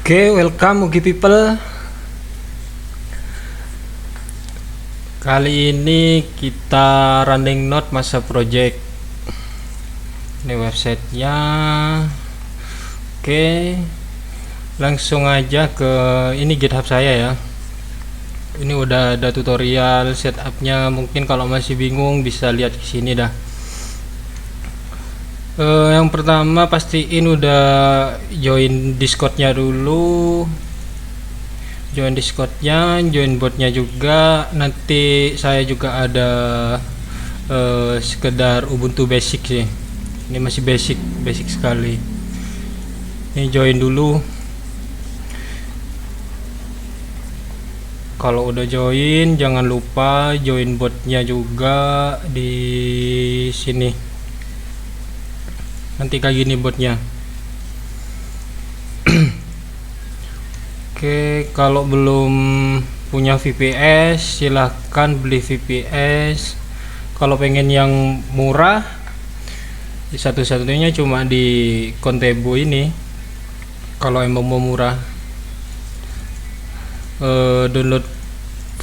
Oke, welcome Ugi People. Kali ini kita running node masa project. Ini websitenya. Oke, langsung aja ke ini GitHub saya ya. Ini udah ada tutorial setupnya. Mungkin kalau masih bingung bisa lihat di sini dah. Yang pertama pastiin udah join Discordnya dulu, join Discordnya, join botnya juga. Nanti saya juga ada sekedar Ubuntu basic sih, ini masih basic sekali. Ini join dulu. Kalau udah join jangan lupa join botnya juga di sini. Nanti kayak gini botnya. Oke, kalau belum punya VPS silahkan beli VPS. Kalau pengen yang murah, satu-satunya cuma di Kontebo ini. Kalau emang mau murah, download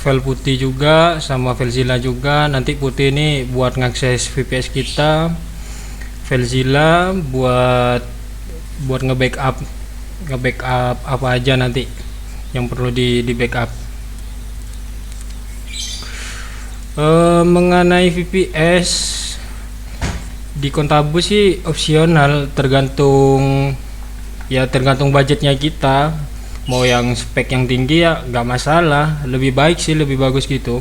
file putih juga sama FileZilla juga. Nanti putih ini buat ngakses VPS kita, FileZilla buat nge-backup apa aja nanti yang perlu di backup. Mengenai VPS di Kontabo sih opsional, tergantung budgetnya kita. Mau yang spek yang tinggi ya nggak masalah, lebih baik sih, lebih bagus gitu.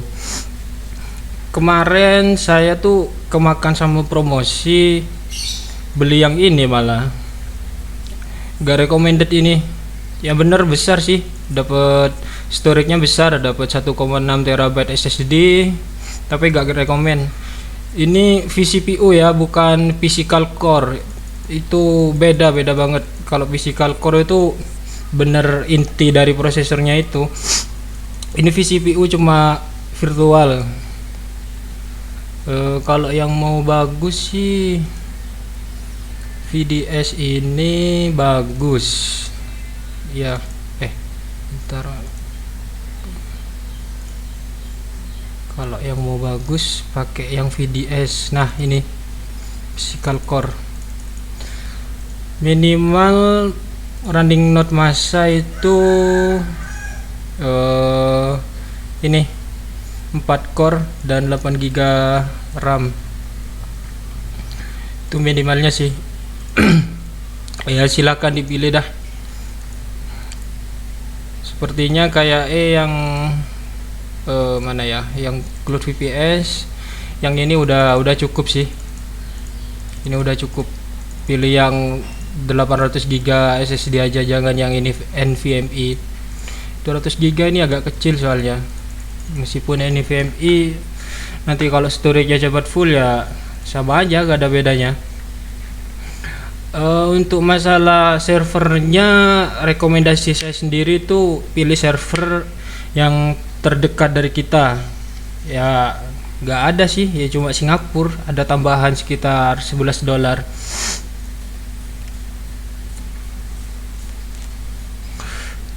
Kemarin saya tuh kemakan sama promosi, beli yang ini malah gak recommended ini. Ya bener besar sih, dapat storage-nya besar, dapat 1,6 TB SSD, tapi gak recommend. Ini vCPU ya, bukan physical core. Itu beda banget. Kalau physical core itu bener inti dari prosesornya itu. Ini vCPU cuma virtual. Kalau yang mau bagus sih VDS ini bagus ya. Bentar, kalau yang mau bagus pakai yang VDS. Nah ini physical core, minimal running node masa itu ini 4 core dan 8 GB RAM. Itu minimalnya sih. Ya silakan dipilih dah. Sepertinya kayak yang mana ya, yang Cloud VPS. Yang ini udah cukup sih. Ini udah cukup. Pilih yang 800 GB SSD aja, jangan yang ini NVMe. 200 GB ini agak kecil soalnya. Meskipun NVMe, nanti kalau storage-nya cepat full ya sama aja, gak ada bedanya. Untuk masalah servernya, rekomendasi saya sendiri tuh pilih server yang terdekat dari kita. Ya gak ada sih, ya cuma Singapura, ada tambahan sekitar $11.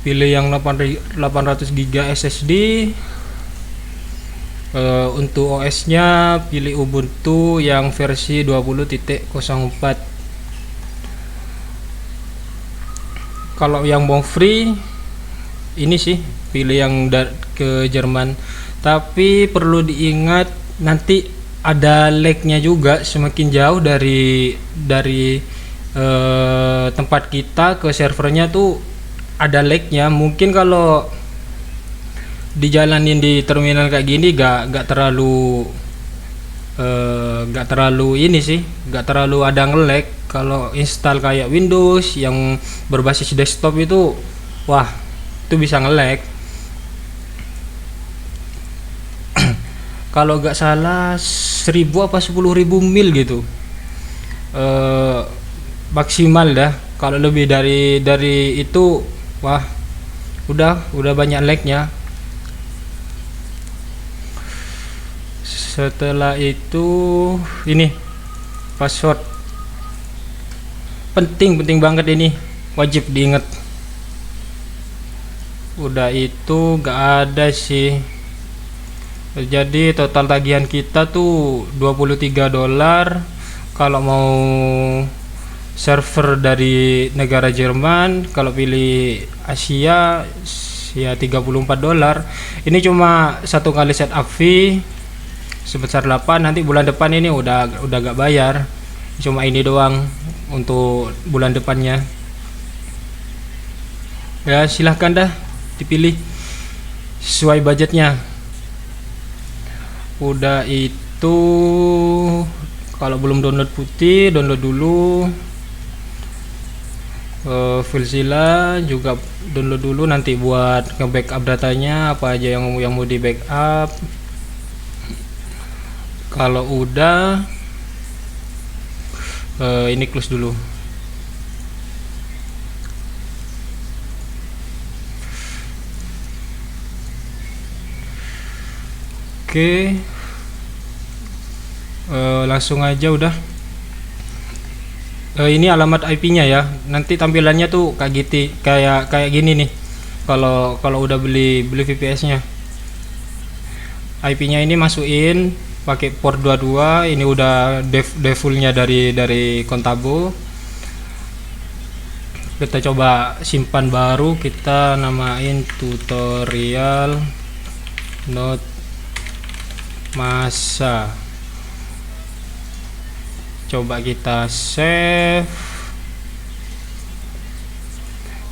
Pilih yang 800 GB SSD. Untuk OS nya pilih Ubuntu yang versi 20.04. Kalau yang mau free ini sih pilih yang ke Jerman, tapi perlu diingat nanti ada lag-nya juga. Semakin jauh dari tempat kita ke servernya tuh ada lag-nya. Mungkin kalau dijalanin di terminal kayak gini gak terlalu ini sih, gak terlalu ada nge-lag. Kalau install kayak Windows yang berbasis desktop itu, wah itu bisa nge-lag. Kalau gak salah 1000 apa 10.000 mil gitu maksimal dah. Kalau lebih dari itu, wah udah banyak lag-nya. Setelah itu ini password penting banget, ini wajib diingat. Udah itu gak ada sih. Jadi total tagihan kita tuh $23. Kalau mau server dari negara Jerman, kalau pilih Asia ya $34. Ini cuma satu kali setup fee sebesar 8. Nanti bulan depan ini udah gak bayar. Cuma ini doang untuk bulan depannya. Ya silahkan dah dipilih sesuai budgetnya. Udah itu, kalau belum download Putih, download dulu. Filzilla juga download dulu, nanti buat nge-backup datanya apa aja yang mau di backup. Kalau udah ini close dulu. Oke, langsung aja udah. Ini alamat IP-nya ya. Nanti tampilannya tuh kayak gini nih. Kalau udah beli VPS-nya. IP-nya ini masukin pakai port 22. Ini udah default-nya dari Contabo. Kita coba simpan baru, kita namain tutorial note masa. Coba kita save,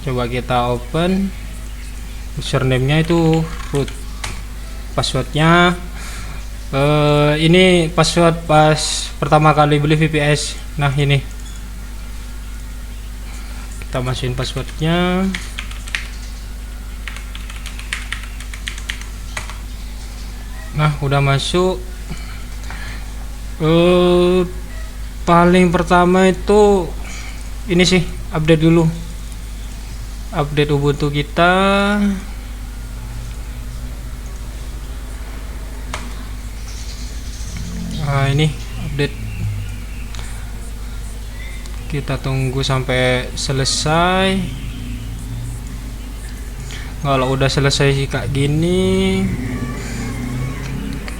coba kita open. Username-nya itu root, passwordnya ini password pas pertama kali beli VPS. Nah ini kita masukin passwordnya. Nah udah masuk. Paling pertama itu ini sih, update dulu, update Ubuntu kita. Nah ini update, kita tunggu sampai selesai. Kalau udah selesai sih kayak gini.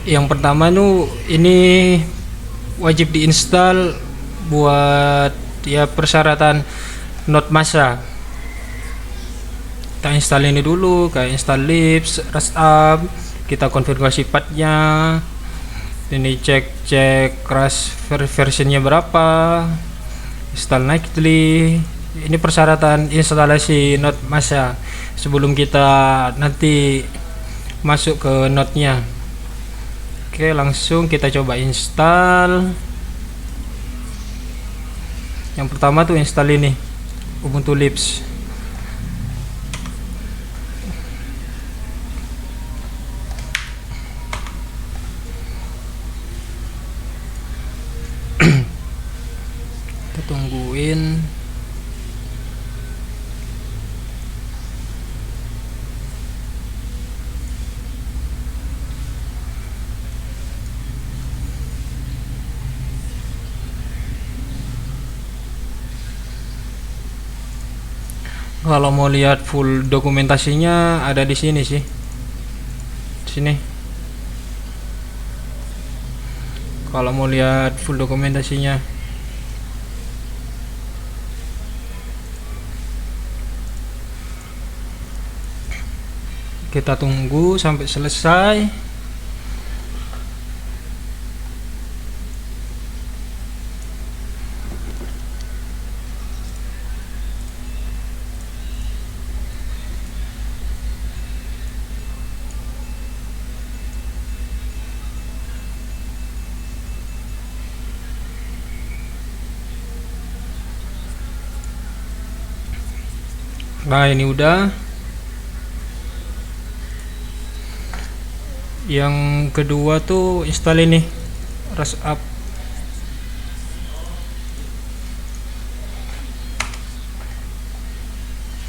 Yang pertama tuh ini wajib diinstal buat ya persyaratan Node masa. Kita install ini dulu, kayak install libs, rust-up, kita konfigurasi pathnya. Ini cek crash versionnya berapa, install nightly. Ini persyaratan instalasi Node masa sebelum kita nanti masuk ke node-nya. Oke, langsung kita coba install. Yang pertama tuh install ini Ubuntu Libs. Kita tungguin. Kalau mau lihat full dokumentasinya ada di sini sih. Di sini. Kalau mau lihat full dokumentasinya. Kita tunggu sampai selesai. Nah ini udah. Yang kedua tuh install ini rust-up.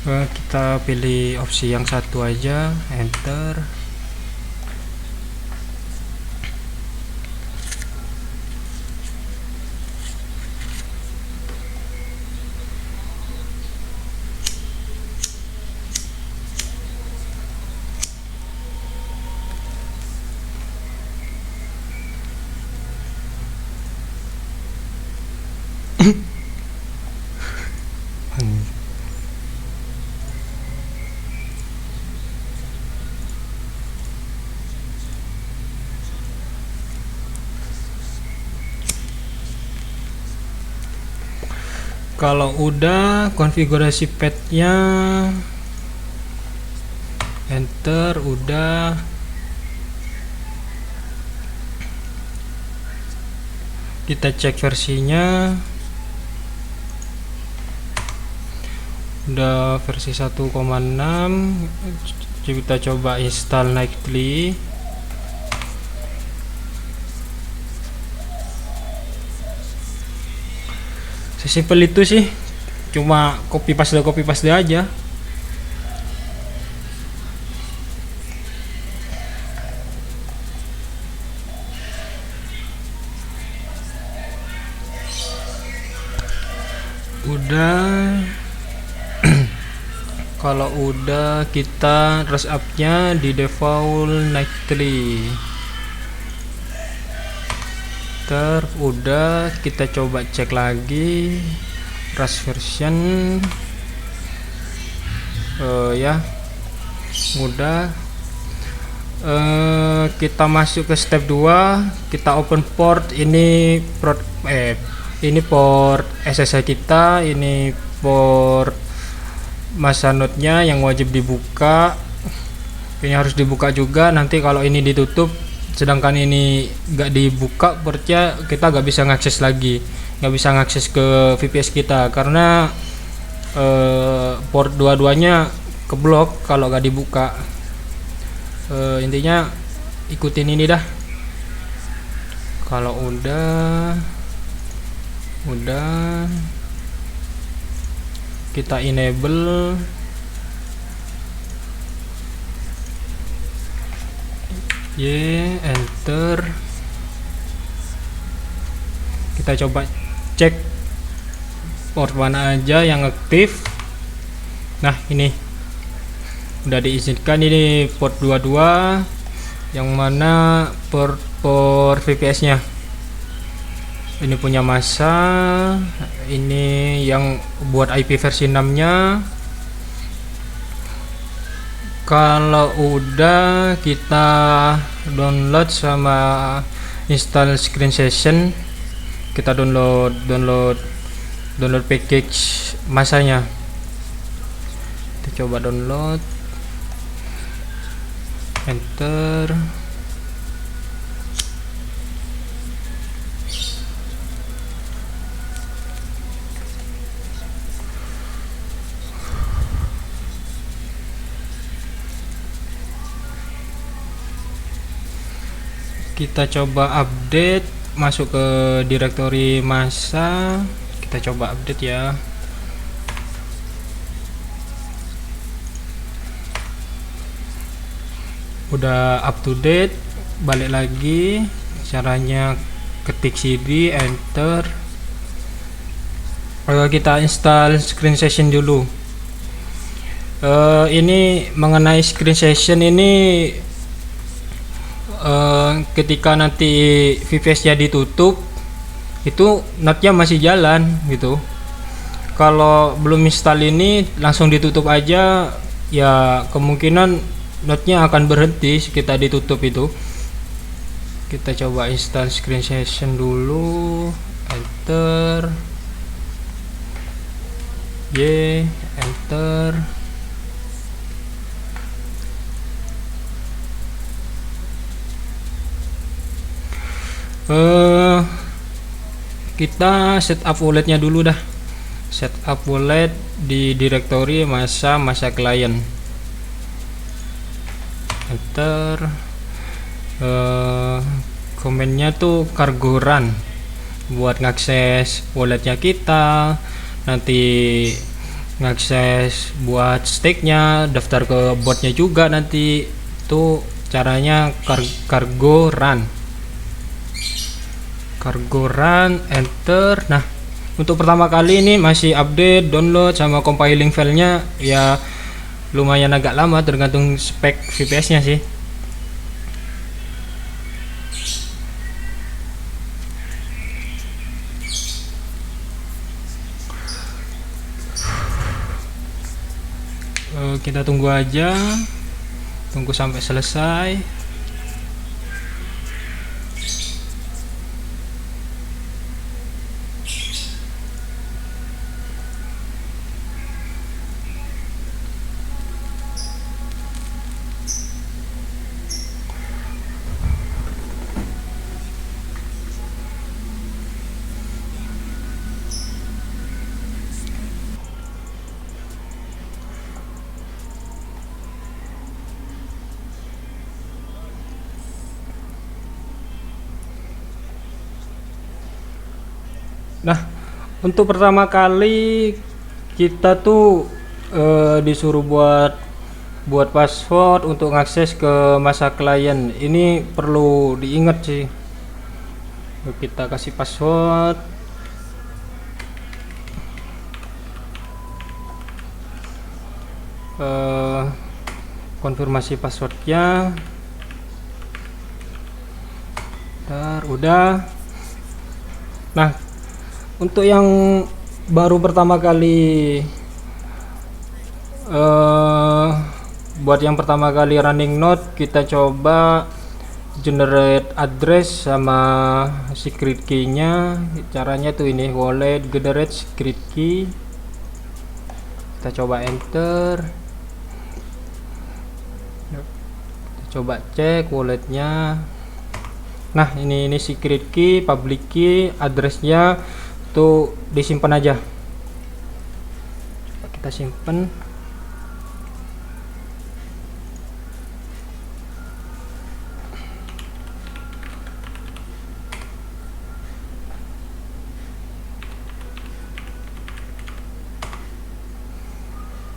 Kita pilih opsi yang satu aja, enter. Kalau udah konfigurasi petnya, enter, udah. Kita cek versinya, udah versi 1,6. Kita coba install nightly. Sesimpel itu sih, cuma copy paste aja. Udah. Kalau udah, kita rush up-nya di default nightly. Udah, kita coba cek lagi rush version. Ya udah. Kita masuk ke step 2, kita open port. Ini port SSH kita, ini port masa node-nya yang wajib dibuka. Ini harus dibuka juga. Nanti kalau ini ditutup, sedangkan ini nggak dibuka portnya, kita nggak bisa ngakses lagi, nggak bisa ngakses ke VPS kita karena port dua-duanya keblok kalau nggak dibuka. Intinya ikutin ini dah. Kalau udah kita enable. Enter. Kita coba cek port mana aja yang aktif. Nah, ini udah diizinkan, ini port 22 yang mana port VPS nya ini punya masa, ini yang buat IP versi 6 nya. Kalau udah, kita download sama install screen session. Kita download package masanya. Kita coba download, enter. Kita coba update, masuk ke direktori masa. Kita coba update ya. Udah up to date. Balik lagi, caranya ketik cd, enter. Kita install screen session dulu. Ini mengenai screen session ini, ketika nanti VPS nya ditutup, itu node-nya masih jalan gitu. Kalau belum install ini langsung ditutup aja, ya kemungkinan node-nya akan berhenti kita ditutup itu. Kita coba install screen session dulu, enter. Enter. Kita setup walletnya dulu dah. Setup wallet di direktori masa client, enter. Komennya tuh cargo run buat ngakses walletnya kita, nanti ngakses buat stake-nya, daftar ke botnya juga nanti. Tuh caranya cargo run, enter. Nah, untuk pertama kali ini masih update, download sama compiling filenya, ya lumayan agak lama tergantung spek VPS nya sih. Kita tunggu aja, tunggu sampai selesai. Nah, untuk pertama kali kita tuh disuruh buat password untuk ngakses ke masa klien. Ini perlu diingat sih. Kita kasih password. Konfirmasi passwordnya. Udah. Nah, untuk yang baru pertama kali buat yang pertama kali running node, kita coba generate address sama secret key nya. Caranya tuh ini, wallet generate secret key. Kita coba enter, kita coba cek walletnya. Nah, ini secret key, public key, addressnya tuh disimpan aja. Kita simpan.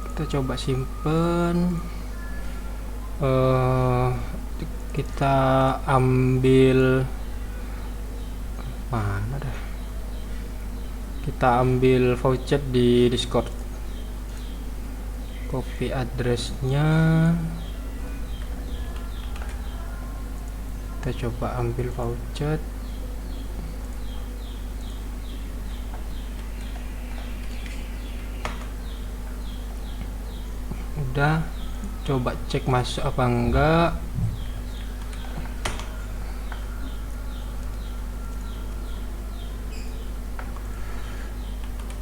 Kita coba simpan. Kita ambil mana dah? Kita ambil voucher di Discord, copy addressnya, kita coba ambil voucher. Udah, coba cek masuk apa enggak.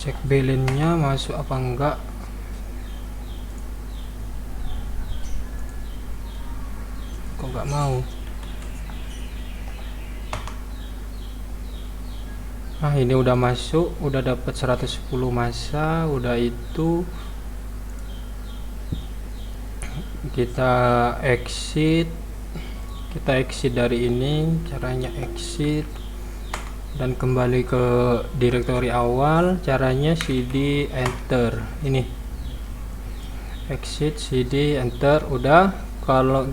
Cek balance-nya masuk apa enggak. Kok enggak mau? Nah, ini udah masuk, udah dapat 110 masa. Udah itu kita exit dari ini. Caranya exit dan kembali ke directory awal. Caranya cd enter, ini exit cd enter. Udah, kalau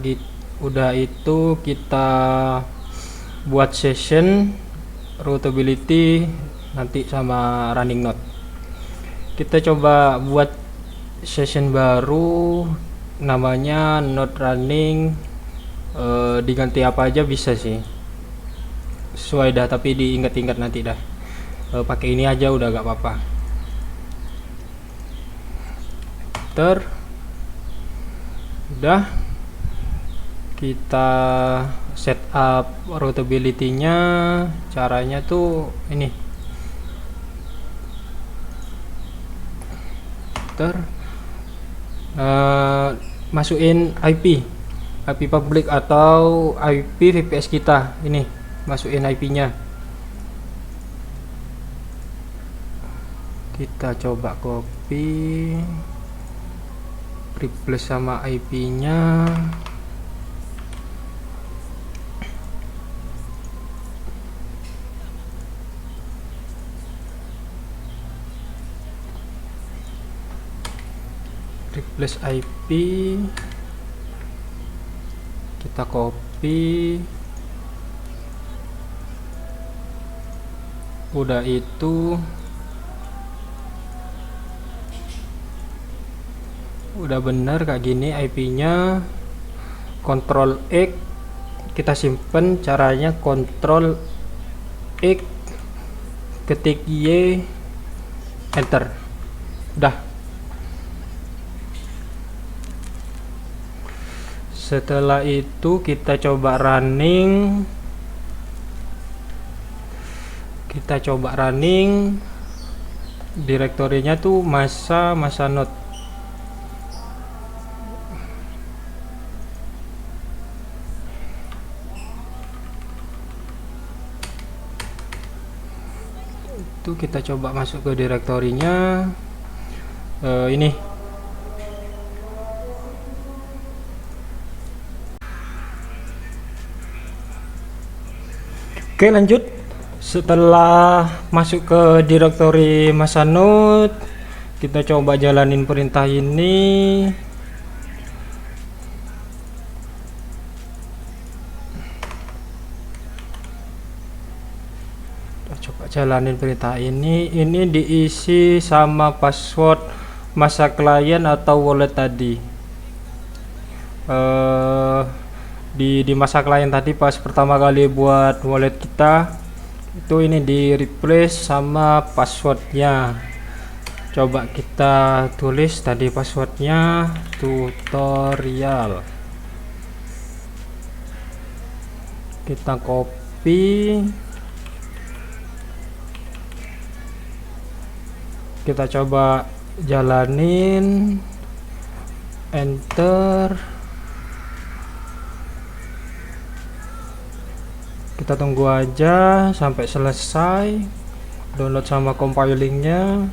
udah itu kita buat session routability nanti sama running node. Kita coba buat session baru, namanya node running. Diganti apa aja bisa sih, sesuai dah, tapi diingat-ingat nanti dah. Pakai ini aja udah gak apa-apa. Udah, kita setup routability-nya. Caranya tuh ini, masukin IP public atau IP VPS kita. Ini masukin IP-nya. Kita coba copy, replace sama IP-nya. Replace IP, kita copy. Udah itu udah bener kayak gini IP-nya. Ctrl X, kita simpen. Caranya Ctrl X, ketik Y, enter. Udah. Setelah itu kita coba running, direktorinya tuh masa not. Itu kita coba masuk ke direktorinya. Ini oke, lanjut. Setelah masuk ke direktori Masanut, kita coba jalanin perintah ini. Kita coba jalanin perintah ini. Ini diisi sama password masa klien atau wallet tadi. Di masa klien tadi pas pertama kali buat wallet kita itu ini di replace sama passwordnya. Coba kita tulis tadi passwordnya tutorial, kita copy, kita coba jalanin, enter. Kita tunggu aja sampai selesai download sama compilingnya.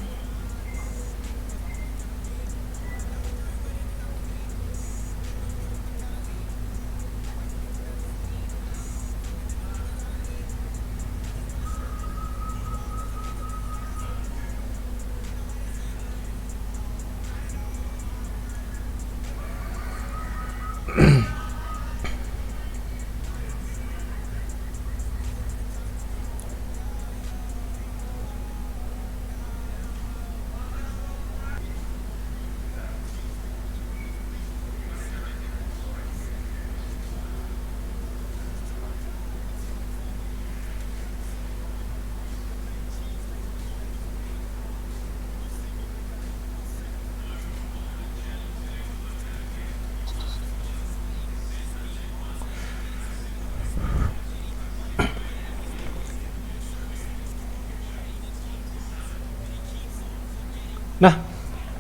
Nah,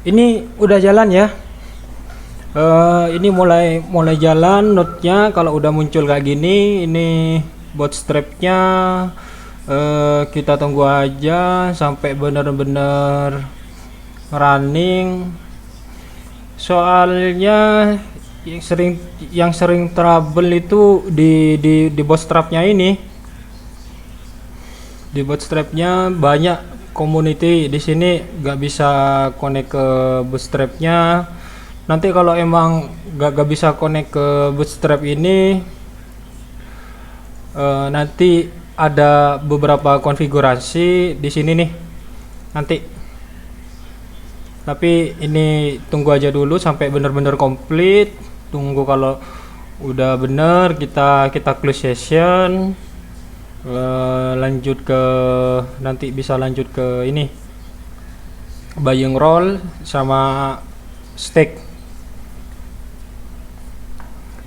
ini udah jalan ya. Ini mulai jalan node-nya. Kalau udah muncul kayak gini, ini bootstrap-nya. Kita tunggu aja sampai bener-bener running. Soalnya yang sering trouble itu di bootstrap-nya ini. Di bootstrap-nya banyak community di sini nggak bisa connect ke bootstrap-nya. Nanti kalau emang nggak bisa connect ke bootstrap ini, nanti ada beberapa konfigurasi di sini nih nanti. Tapi ini tunggu aja dulu sampai bener-bener komplit. Tunggu kalau udah bener kita close session. Lanjut ke nanti bisa lanjut ke ini buying roll sama stake.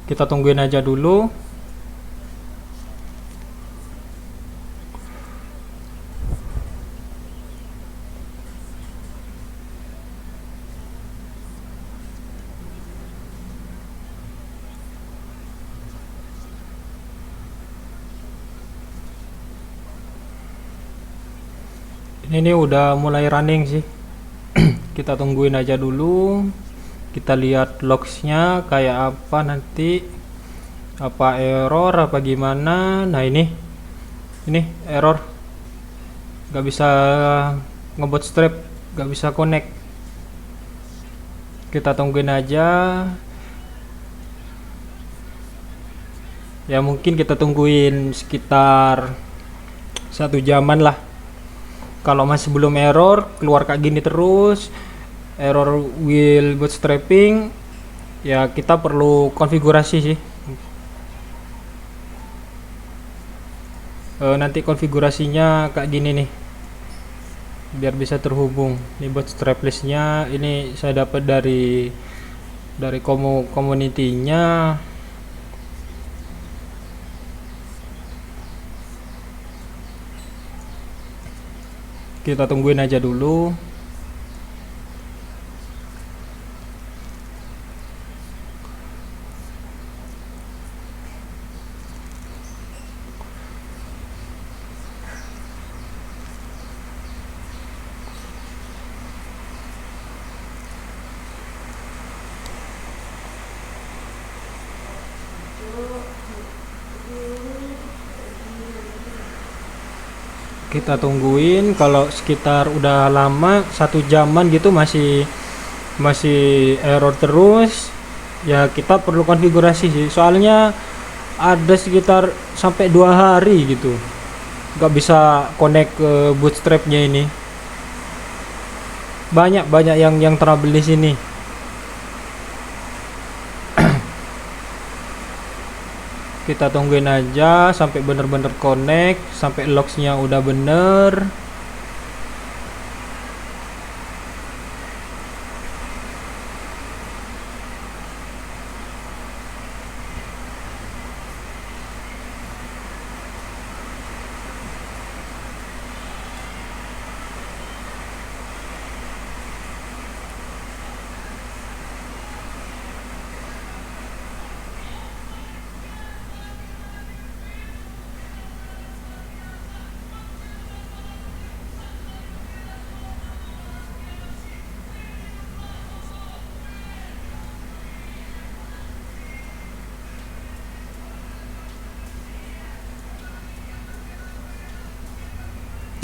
Kita tungguin aja dulu. Ini udah mulai running sih. Kita tungguin aja dulu. Kita lihat logsnya kayak apa nanti. Apa error apa gimana. Nah ini error. Gak bisa ngebootstrap, gak bisa connect. Kita tungguin aja. Ya mungkin kita tungguin sekitar 1 jaman lah. Kalau masih belum error, keluar kayak gini terus, error will bootstrapping, ya kita perlu konfigurasi sih. Nanti konfigurasinya kayak gini nih, biar bisa terhubung. Ini bootstrap listnya, ini saya dapat dari community-nya. Kita tungguin aja dulu. Kita tungguin, kalau sekitar udah lama 1 jaman gitu masih masih error terus, ya kita perlu konfigurasi sih. Soalnya ada sekitar sampai 2 hari gitu nggak bisa connect ke bootstrapnya ini. Banyak banyak yang trouble di sini. Kita tungguin aja sampai bener-bener connect, sampai logsnya udah bener.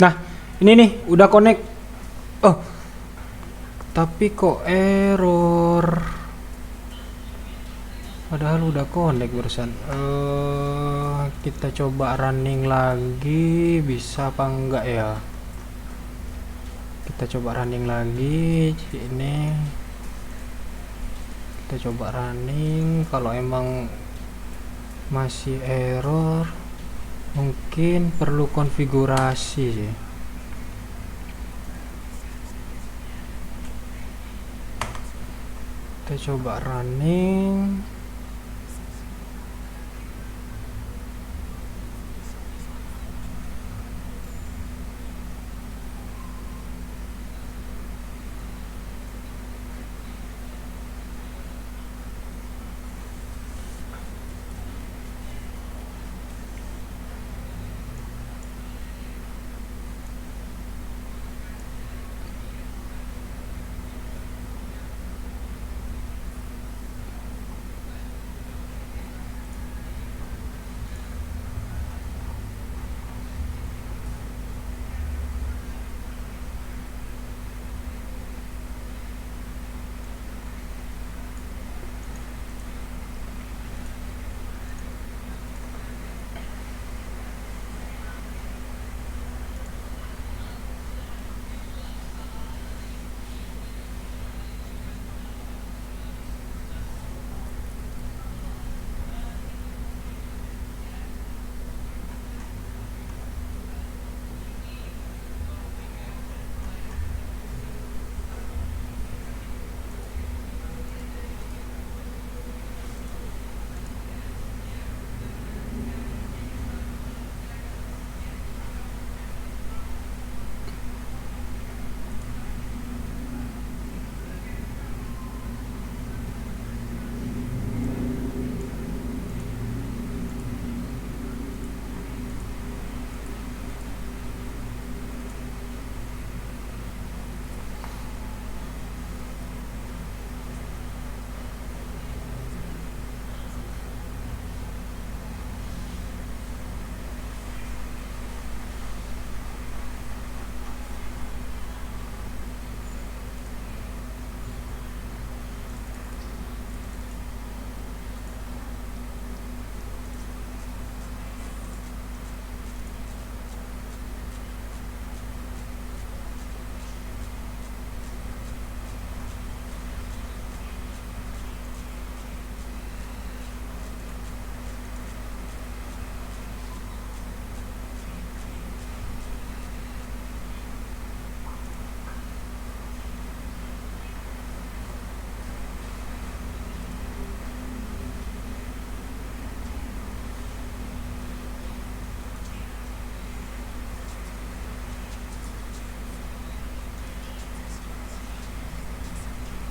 Nah, ini nih udah connect. Oh, tapi kok error? Padahal udah connect barusan. Kita coba running lagi, bisa apa enggak ya? Kita coba running lagi ini. Kita coba running, kalau emang masih error mungkin perlu konfigurasi sih. Kita coba running.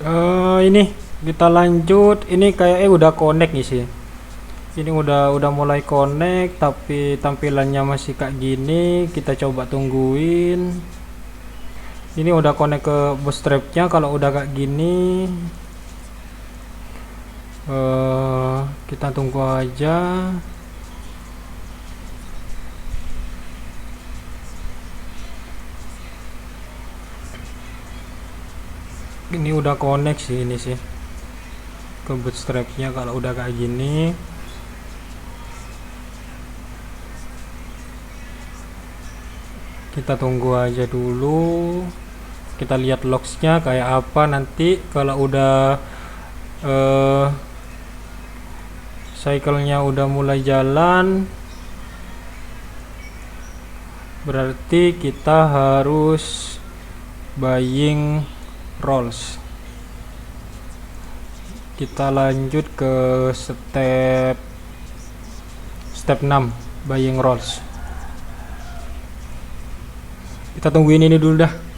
Ini kita lanjut. Ini kayaknya udah connect nih sih. Ini udah mulai connect tapi tampilannya masih kayak gini. Kita coba tungguin. Ini udah connect ke bootstrapnya. Kalau udah kayak gini, kita tunggu aja. Ini udah connect sih, ini sih ke bootstrapnya. Kalau udah kayak gini, kita tunggu aja dulu. Kita lihat logsnya kayak apa nanti. Kalau udah cycle-nya udah mulai jalan, berarti kita harus buying rolls. Kita lanjut ke step 6, buying rolls. Kita tungguin ini dulu dah.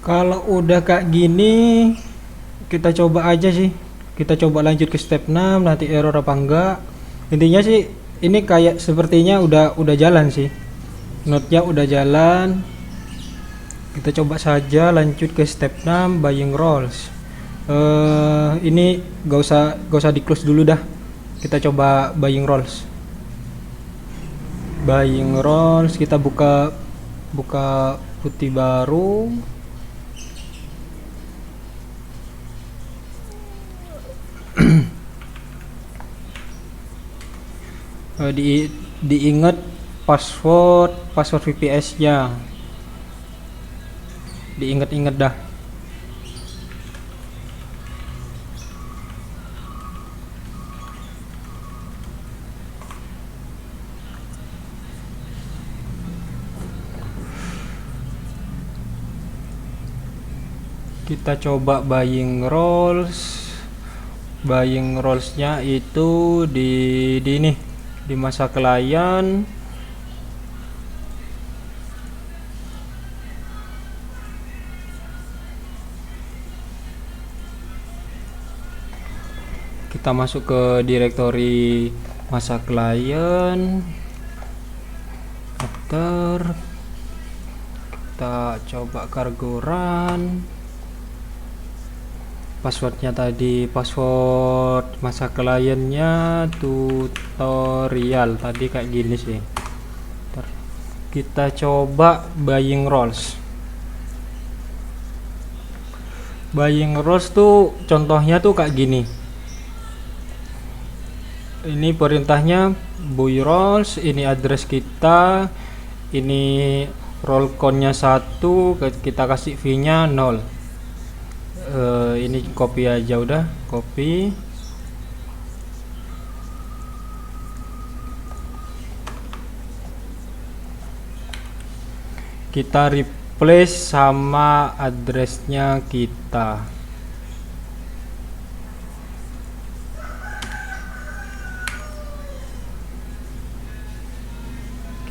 Kalau udah kayak gini, kita coba aja sih. Kita coba lanjut ke step 6, nanti error apa enggak. Intinya sih ini kayak sepertinya udah jalan sih. Node-nya udah jalan. Kita coba saja lanjut ke step 6, buying rolls. Ini gak usah di close dulu dah. Kita coba buying rolls. Buying rolls, kita buka putih baru. Diingat password VPS-nya. Diingat-ingat dah. Kita coba buying rollsnya itu di ini, di masa klien. Kita masuk ke direktori masa klien, after, kita coba cargo run. Passwordnya tadi, password masa kliennya tutorial tadi kayak gini sih. Kita coba buying roles tuh contohnya tuh kayak gini. Ini perintahnya buy roles, ini address kita, ini roll count-nya 1, kita kasih v-nya 0. Ini copy aja, udah copy. Kita replace sama addressnya kita.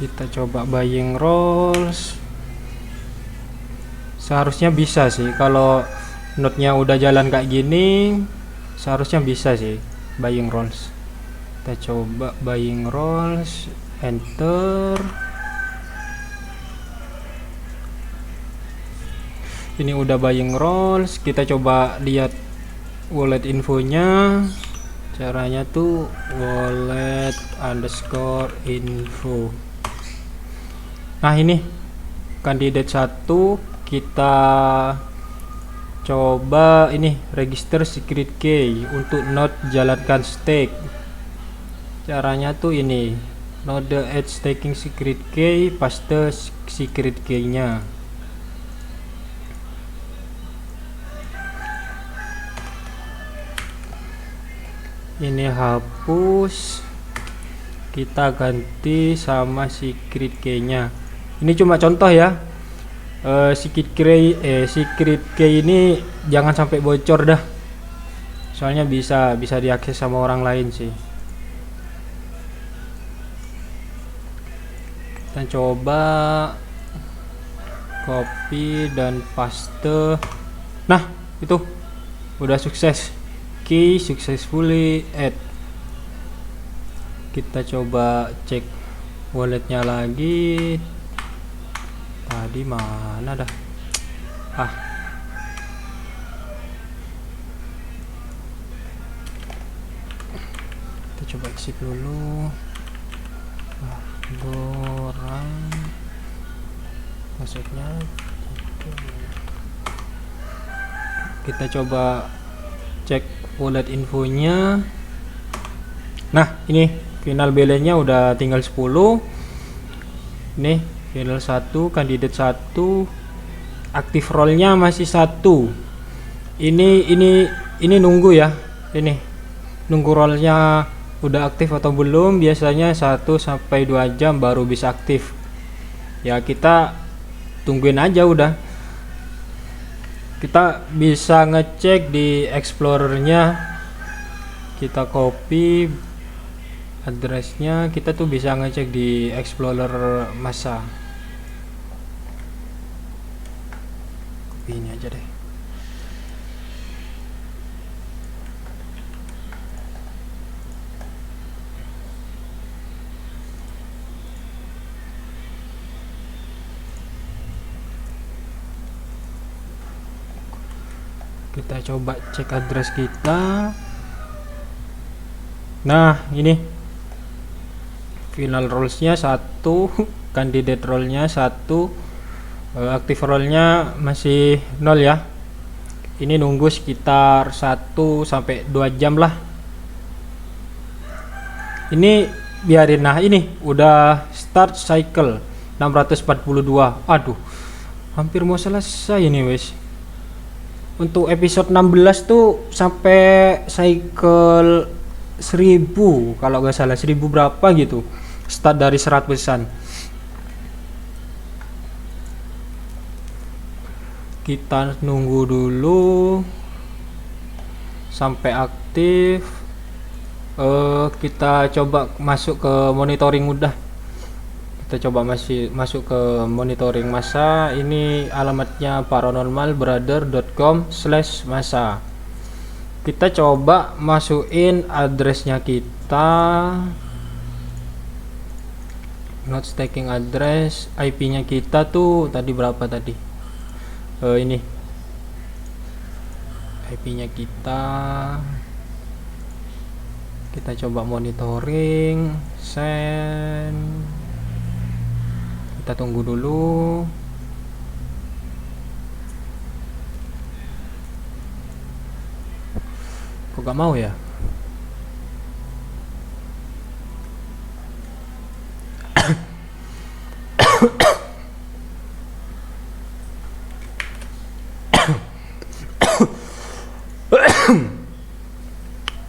Kita coba buying roles. Seharusnya bisa sih, kalau node-nya udah jalan kayak gini, seharusnya bisa sih buying roles. Kita coba buying roles, enter. Ini udah buying roles. Kita coba lihat wallet infonya. Caranya tuh wallet underscore info. Nah, ini kandidat 1, kita coba ini register secret key untuk node jalankan stake. Caranya tuh ini, node add staking secret key, paste secret key-nya. Ini hapus, kita ganti sama secret key-nya. Ini cuma contoh ya. Secret key ini jangan sampai bocor dah, soalnya bisa diakses sama orang lain sih. Kita coba copy dan paste. Nah, itu udah sukses, key successfully add. Kita coba cek walletnya lagi. Tadi mana dah? Kita coba exit dulu. Dorang maksudnya. Kita coba cek wallet infonya. Nah, ini final balance-nya udah tinggal 10. Nih, final 1, kandidat 1, aktif roll-nya masih 1. Ini nunggu ya. Ini nunggu roll-nya udah aktif atau belum. Biasanya 1 sampai 2 jam baru bisa aktif. Ya, kita tungguin aja udah. Kita bisa ngecek di explorernya. Kita copy addressnya, kita tuh bisa ngecek di explorer masa. Copy ini aja deh. Kita coba cek address kita. Nah, ini final rollsnya 1, candidate rollnya 1, active rollnya masih 0 ya. Ini nunggu sekitar 1 sampai 2 jam lah. Ini biarin. Nah, ini udah start cycle 642. Aduh, hampir mau selesai ini wes. Untuk episode 16 tuh sampai cycle 1000 kalau nggak salah, 1000 berapa gitu, start dari 100-an. kita nunggu dulu sampai aktif. Kita coba masuk ke monitoring udah. Kita coba masuk ke monitoring masa. Ini alamatnya paranormalbrother.com/masa. Kita coba masukin addressnya kita, not stacking address. IP-nya kita tuh tadi berapa tadi? Ini IP-nya kita coba monitoring, send. Kita tunggu dulu. Kok gak mau ya?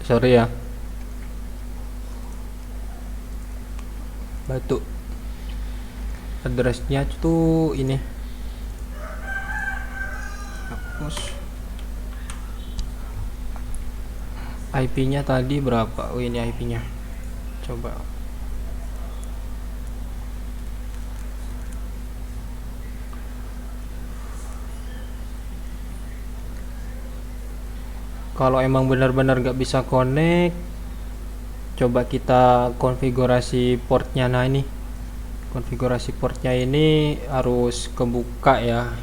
Sorry ya, batuk. Addressnya tuh ini. Hapus. IP-nya tadi berapa? Oh, ini IP-nya. Coba. Kalau emang benar-benar gak bisa connect, coba kita konfigurasi portnya. Nah, ini konfigurasi portnya ini harus kebuka ya.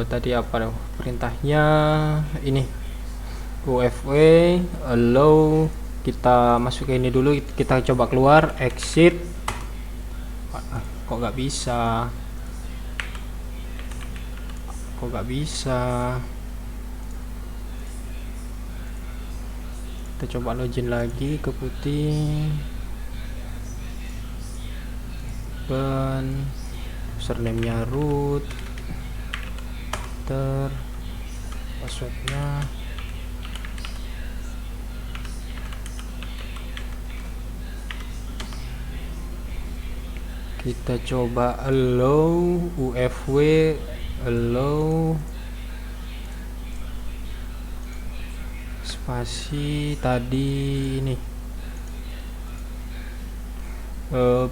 Tadi apa dong perintahnya? Ini UFW allow. Kita masuk ke ini dulu, kita coba keluar, exit. Kok gak bisa? Kita coba login lagi ke putih, dan username-nya root, passwordnya kita coba allow, UFW allow, spasi tadi ini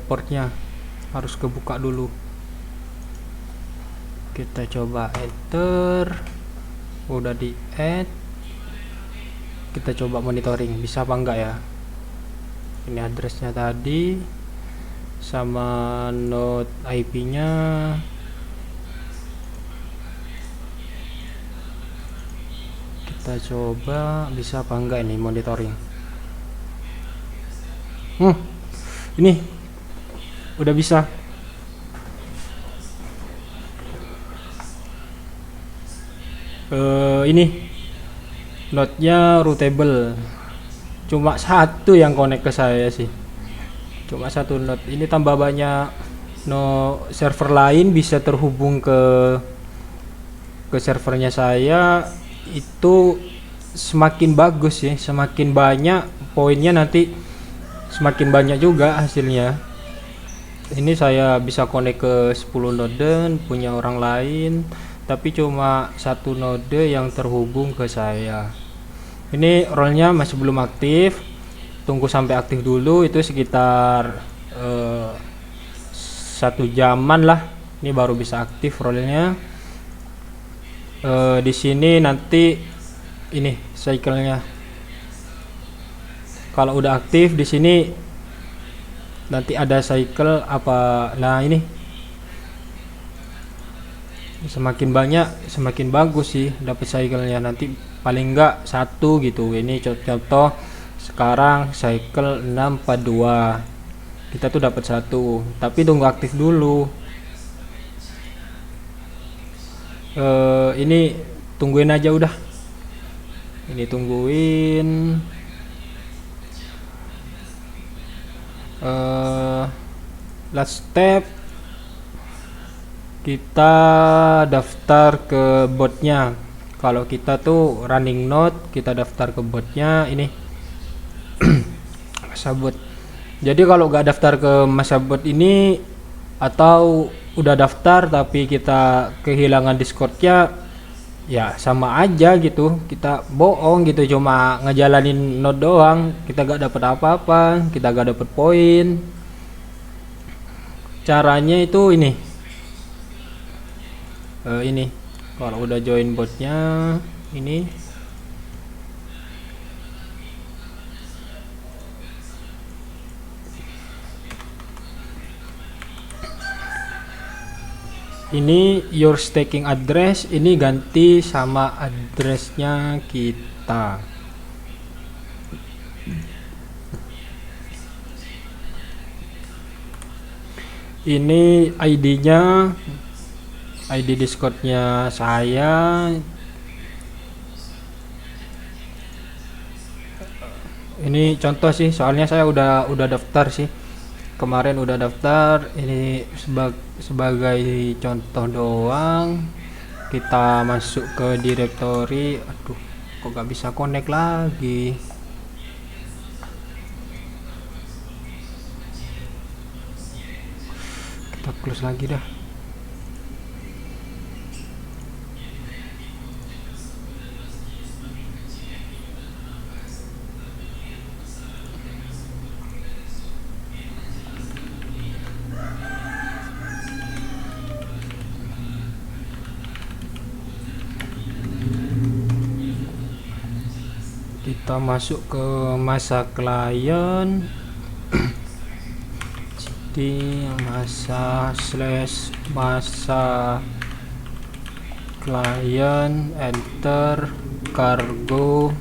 portnya harus kebuka dulu. Kita coba enter, udah di add. Kita coba monitoring bisa apa enggak ya. Ini addressnya tadi sama node IP-nya. Kita coba bisa apa enggak ini monitoring. Ini udah bisa. Ini node-nya routable, cuma satu yang connect ke saya sih, cuma satu node. Ini tambah banyak server lain bisa terhubung ke servernya saya. Itu semakin bagus ya, semakin banyak poinnya nanti semakin banyak juga hasilnya. Ini saya bisa connect ke 10 node punya orang lain, tapi cuma satu node yang terhubung ke saya. Ini role-nya masih belum aktif, tunggu sampai aktif dulu. Itu sekitar 1 jaman lah, ini baru bisa aktif role-nya. Di sini nanti ini cycle-nya kalau udah aktif di sini nanti ada cycle apa. Nah, ini semakin banyak semakin bagus sih dapat cycle-nya, nanti paling enggak satu gitu. Ini contoh sekarang cycle 642 kita tuh dapat satu, tapi tunggu aktif dulu. Ini tungguin aja udah, ini tungguin. Last step, kita daftar ke botnya. Kalau kita tuh running node, kita daftar ke botnya ini. masa bot. Jadi kalau gak daftar ke masa bot ini atau udah daftar tapi kita kehilangan Discordnya, ya sama aja gitu, kita bohong gitu, cuma ngejalanin node doang, kita gak dapet apa-apa, kita gak dapet poin. Caranya itu ini kalau udah join botnya ini, your staking address ini ganti sama addressnya kita. Ini ID-nya, ID Discordnya saya. Ini contoh sih, soalnya saya udah daftar sih. Kemarin udah daftar, ini sebagai contoh doang. Kita masuk ke directory. Aduh, kok gak bisa connect lagi. Kita close lagi dah. Kita masuk ke masa klien di masa klien, enter cargo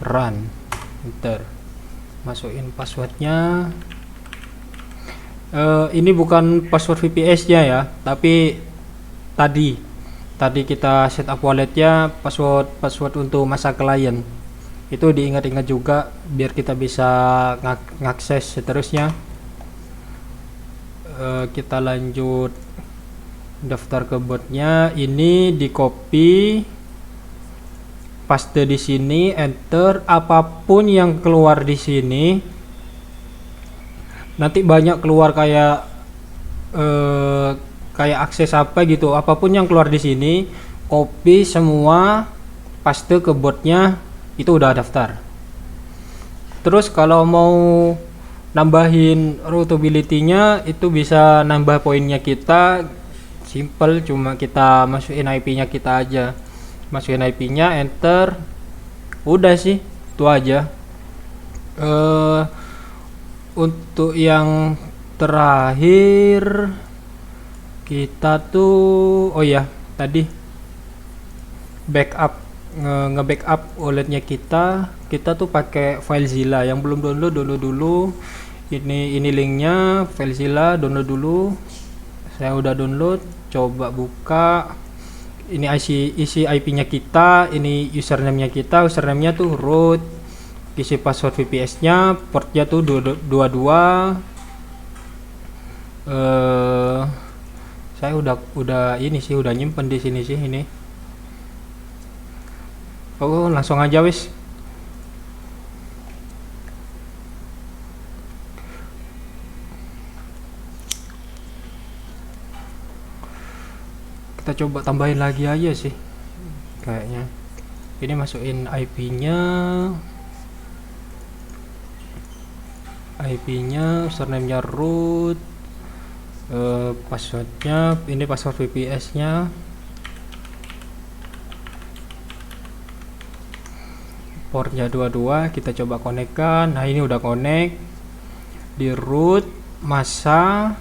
run, enter, masukin passwordnya. Ini bukan password VPS nya ya, tapi tadi kita setup walletnya password untuk masa klien itu diingat-ingat juga biar kita bisa ngakses seterusnya. Kita lanjut daftar ke botnya, ini di copy paste di sini, enter. Apapun yang keluar di sini nanti banyak keluar kayak akses apa gitu, apapun yang keluar di sini copy semua, paste ke botnya, itu udah daftar. Terus kalau mau nambahin routability-nya itu bisa nambah poinnya kita, simple, cuma kita masukin IP-nya kita aja, masukin IP-nya, enter, udah sih itu aja. Untuk yang terakhir kita tuh, oh ya tadi backup, nge-backup walletnya kita tuh pakai FileZilla. Yang belum download dulu. Ini linknya, FileZilla, download dulu. Saya udah download, coba buka. Ini isi IP-nya kita, ini username-nya kita, username-nya tuh root, isi password VPS-nya, portnya tuh 22. Saya udah ini sih, udah nyimpen di sini sih ini. Oh, langsung aja wis. Kita coba tambahin lagi aja sih kayaknya. Ini masukin IP-nya, username-nya root, passwordnya ini password VPS-nya, portnya 22. Kita coba konekkan. Nah, ini udah connect di root masa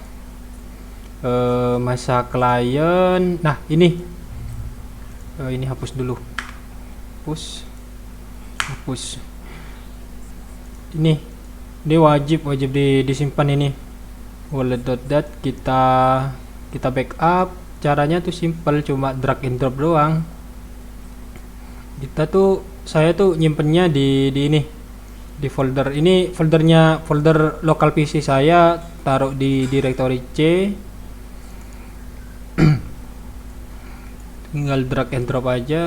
klien. Nah, ini hapus dulu, hapus ini wajib disimpan ini wallet.dat. kita backup. Caranya tuh simple, cuma drag and drop doang. Saya tuh nyimpennya di ini, di folder ini, folder lokal PC saya, taruh di directory C. Tinggal drag and drop aja,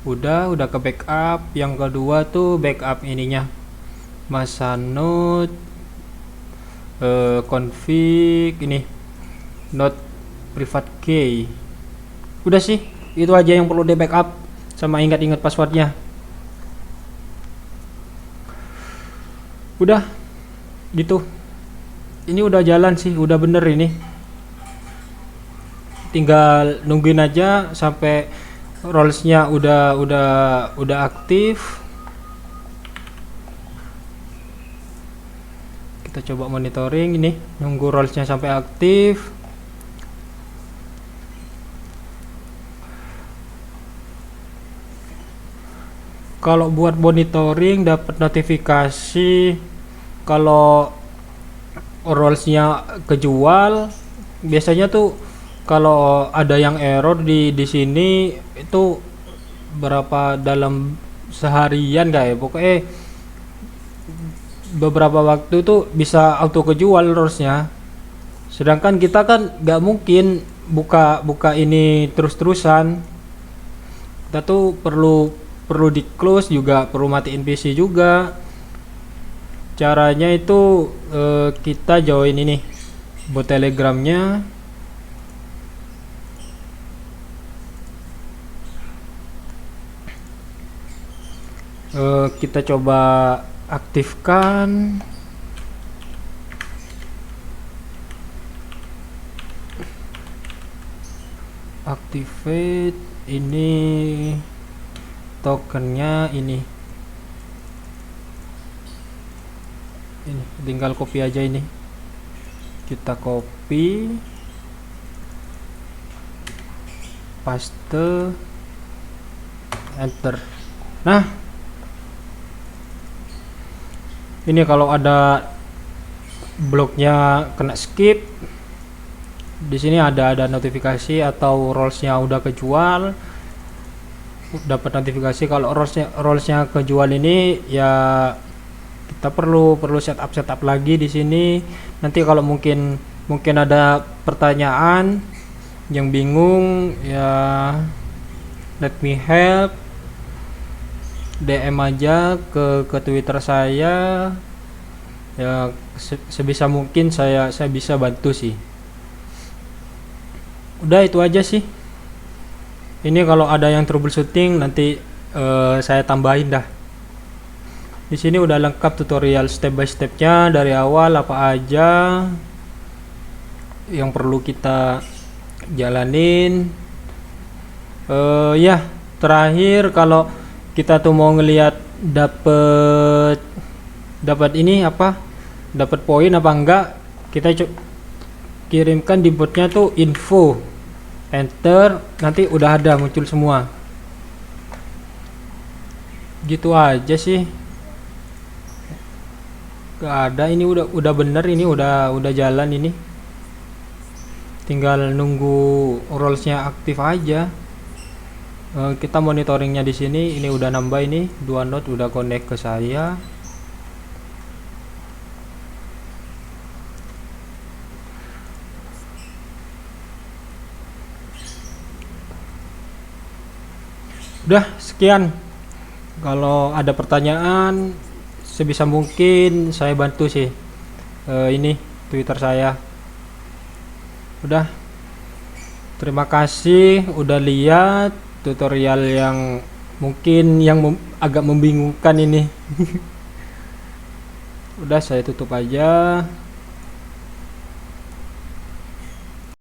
udah ke backup. Yang kedua tuh backup ininya, masa node config ini not private key. Udah sih, itu aja yang perlu di backup, sama ingat-ingat passwordnya. Udah gitu, ini udah jalan sih, udah bener ini. Tinggal nungguin aja sampai rollsnya udah aktif. Kita coba monitoring ini, nunggu rollsnya sampai aktif. Kalau buat monitoring dapat notifikasi kalau rollsnya kejual. Biasanya tuh kalau ada yang error di sini itu berapa dalam seharian guys, pokoknya beberapa waktu tuh bisa auto kejual rollsnya. Sedangkan kita kan nggak mungkin buka ini terus-terusan. Kita tuh perlu di close juga, perlu matiin PC juga. Caranya itu kita join ini bot telegramnya. Kita coba aktifkan. Activate ini tokennya ini tinggal copy aja ini. Kita copy, paste, enter. Nah, ini kalau ada bloknya kena skip, di sini ada notifikasi atau rollsnya udah kejual. Dapat notifikasi kalau rollsnya kejual ini, ya kita perlu setup lagi di sini. Nanti kalau mungkin ada pertanyaan yang bingung, ya let me help, DM aja ke Twitter saya, ya sebisa mungkin saya bisa bantu sih. Udah itu aja sih. Ini kalau ada yang troubleshooting nanti saya tambahin dah. Di sini udah lengkap tutorial step by stepnya dari awal, apa aja yang perlu kita jalanin. Ya terakhir, kalau kita tuh mau ngelihat dapat ini apa, dapat poin apa enggak, kita kirimkan di botnya tuh info, enter, nanti udah ada muncul semua. Gitu aja sih. Gak ada, ini udah bener, ini udah jalan ini. Tinggal nunggu rollsnya aktif aja. Kita monitoringnya di sini, ini udah nambah, ini 2 node udah connect ke saya. Udah sekian. Kalau ada pertanyaan, sebisa mungkin saya bantu sih. Ini Twitter saya. Udah. Terima kasih udah lihat tutorial yang mungkin agak membingungkan ini. Udah, saya tutup aja.